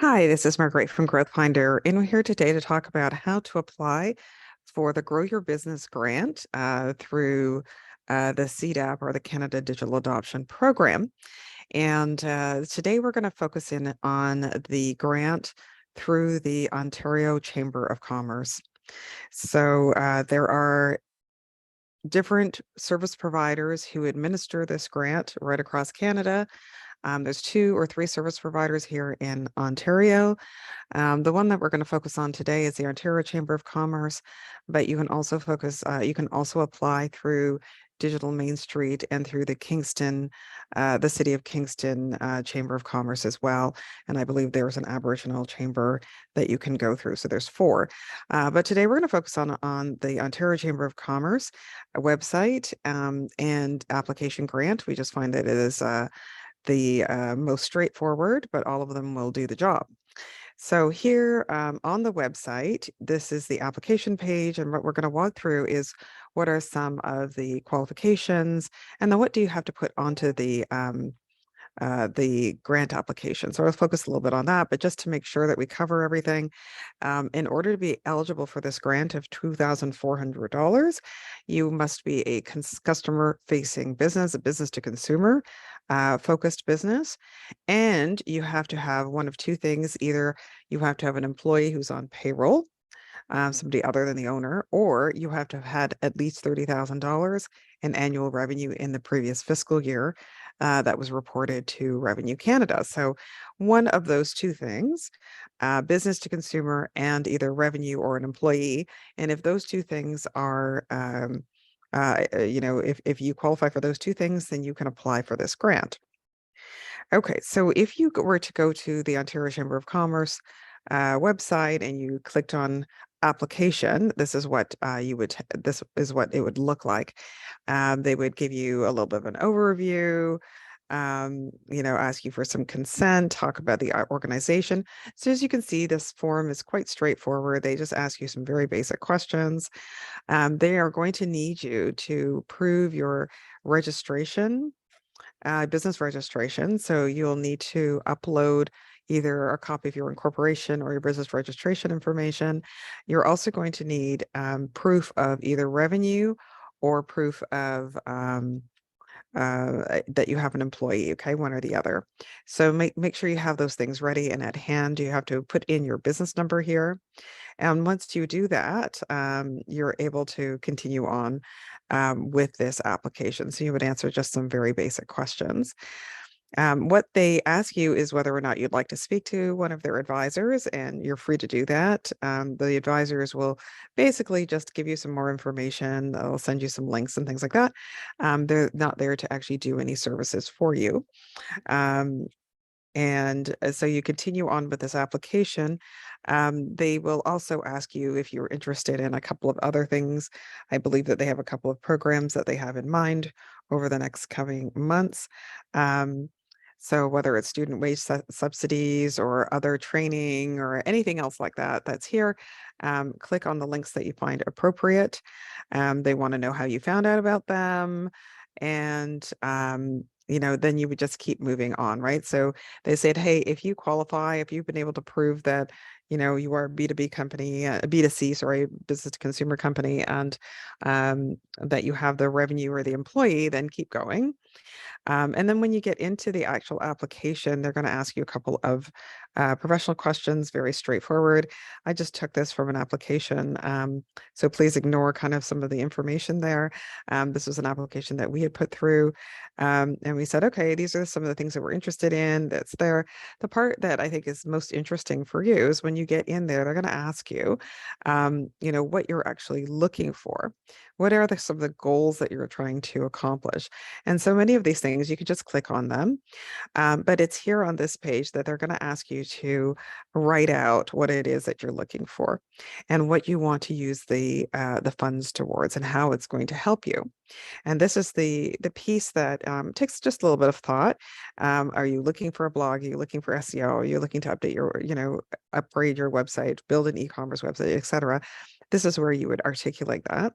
Hi, this is Margaret from Growth Finder, and we're here today to talk about how to apply for the Grow Your Business grant through the CDAP or the Canada Digital Adoption Program. And today we're going to focus in on the grant through the Ontario Chamber of Commerce. So there are different service providers who administer this grant right across Canada. There's 2 or 3 service providers here in Ontario. The one that we're going to focus on today is the Ontario Chamber of Commerce, but you can also apply through Digital Main Street and through the City of Kingston Chamber of Commerce as well. And I believe there's an Aboriginal chamber that you can go through. So there's 4. But today we're going to focus on the Ontario Chamber of Commerce website and application grant. We just find that it is the most straightforward, but all of them will do the job. So here on the website, this is the application page, and what we're going to walk through is what are some of the qualifications, and then what do you have to put onto the grant application. So I'll focus a little bit on that, but just to make sure that we cover everything, in order to be eligible for this grant of $2,400, you must be a customer-facing business, a business-to-consumer focused business, and you have to have one of 2 things. Either you have to have an employee who's on payroll, somebody other than the owner, or you have to have had at least $30,000 in annual revenue in the previous fiscal year that was reported to Revenue Canada. So one of those 2 things, business to consumer and either revenue or an employee. And if those 2 things are, if you qualify for those 2 things, then you can apply for this grant. Okay, so if you were to go to the Ontario Chamber of Commerce website and you clicked on application, this is what this is what it would look like. They would give you a little bit of an overview, ask you for some consent, talk about the organization. So as you can see, this form is quite straightforward. They just ask you some very basic questions. They are going to need you to prove your registration, business registration. So you'll need to upload either a copy of your incorporation or your business registration information. You're also going to need proof of either revenue or proof of that you have an employee, okay, one or the other. So make sure you have those things ready and at hand. You have to put in your business number here. And once you do that, you're able to continue on with this application. So you would answer just some very basic questions. What they ask you is whether or not you'd like to speak to one of their advisors, and you're free to do that. The advisors will basically just give you some more information. They'll send you some links and things like that. They're not there to actually do any services for you. And so you continue on with this application. They will also ask you if you're interested in a couple of other things. I believe that they have a couple of programs that they have in mind over the next coming months. So whether it's student wage subsidies or other training or anything else like that, that's here. Click on the links that you find appropriate. They want to know how you found out about them. And then you would just keep moving on, right? So they said, hey, if you qualify, if you've been able to prove that, you are a B2B company, a B2C, sorry, business to consumer company, and that you have the revenue or the employee, then keep going. And then when you get into the actual application, they're going to ask you a couple of professional questions, very straightforward. I just took this from an application, so please ignore kind of some of the information there. This was an application that we had put through, and we said, okay, these are some of the things that we're interested in. That's there. The part that I think is most interesting for you is when you get in there, they're going to ask you, what you're actually looking for. What are some of the goals that you're trying to accomplish? And so many of these things, you can just click on them. But it's here on this page that they're going to ask you to write out what it is that you're looking for and what you want to use the funds towards and how it's going to help you. And this is the piece that takes just a little bit of thought. Are you looking for a blog? Are you looking for SEO? Are you looking to update your, upgrade your website, build an e-commerce website, etc.? This is where you would articulate that.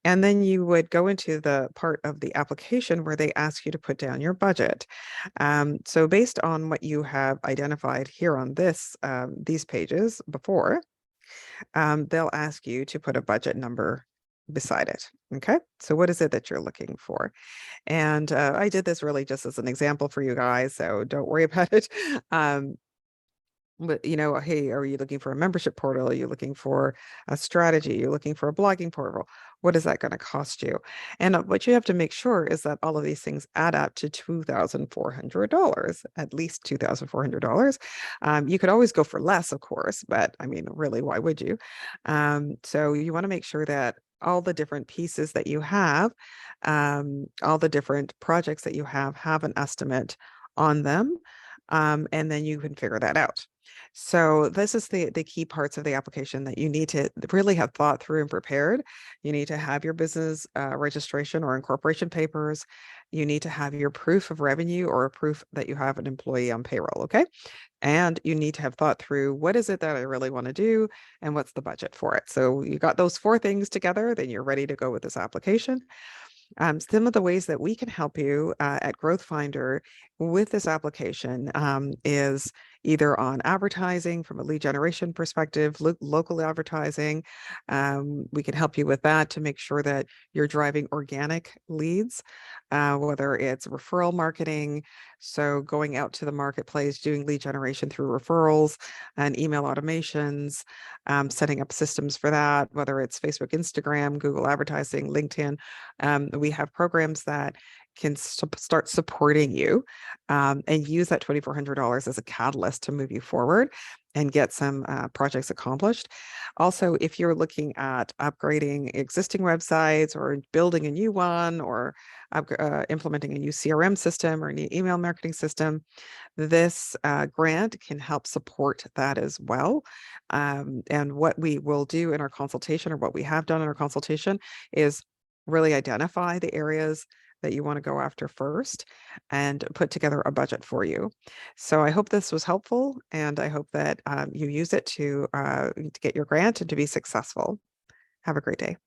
And then you would go into the part of the application where they ask you to put down your budget. So based on what you have identified here on these pages before, they'll ask you to put a budget number beside it. Okay, so what is it that you're looking for? And I did this really just as an example for you guys, so don't worry about it. But hey, are you looking for a membership portal? Are you looking for a strategy? You're looking for a blogging portal? What is that going to cost you? And what you have to make sure is that all of these things add up to $2,400, at least $2,400. You could always go for less, of course, but I mean, really, why would you? So you want to make sure that all the different pieces that you have, all the different projects that you have an estimate on them. And then you can figure that out. So this is the key parts of the application that you need to really have thought through and prepared. You need to have your business registration or incorporation papers. You need to have your proof of revenue or a proof that you have an employee on payroll, okay? And you need to have thought through, what is it that I really want to do and what's the budget for it? So you got those 4 things together, then you're ready to go with this application. Some of the ways that we can help you at Growth Finder with this application is either on advertising from a lead generation perspective, local advertising. We can help you with that to make sure that you're driving organic leads, whether it's referral marketing, so going out to the marketplace, doing lead generation through referrals and email automations, setting up systems for that, whether it's Facebook, Instagram, Google advertising, LinkedIn. We have programs that can start supporting you and use that $2,400 as a catalyst to move you forward and get some projects accomplished. Also, if you're looking at upgrading existing websites or building a new one or implementing a new CRM system or a new email marketing system, this grant can help support that as well. And what we will do in our consultation, or what we have done in our consultation, is really identify the areas that you want to go after first and put together a budget for you. So I hope this was helpful, and I hope that you use it to get your grant and to be successful. Have a great day.